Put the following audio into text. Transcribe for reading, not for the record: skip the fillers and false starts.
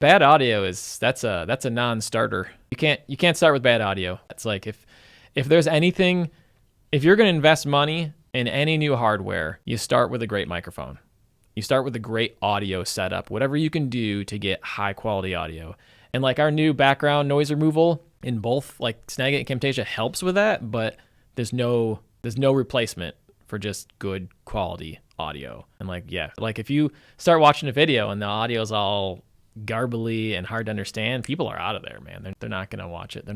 Bad audio that's a non-starter. You can't start with bad audio. It's like if there's anything, if you're going to invest money in any new hardware, you start with a great microphone. You start with a great audio setup, whatever you can do to get high quality audio. And like our new background noise removal in both like Snagit and Camtasia helps with that, but there's no replacement for just good quality audio. And like, yeah, like if you start watching a video and the audio is all garbly and hard to understand, people are out of there, man. They're not going to watch it.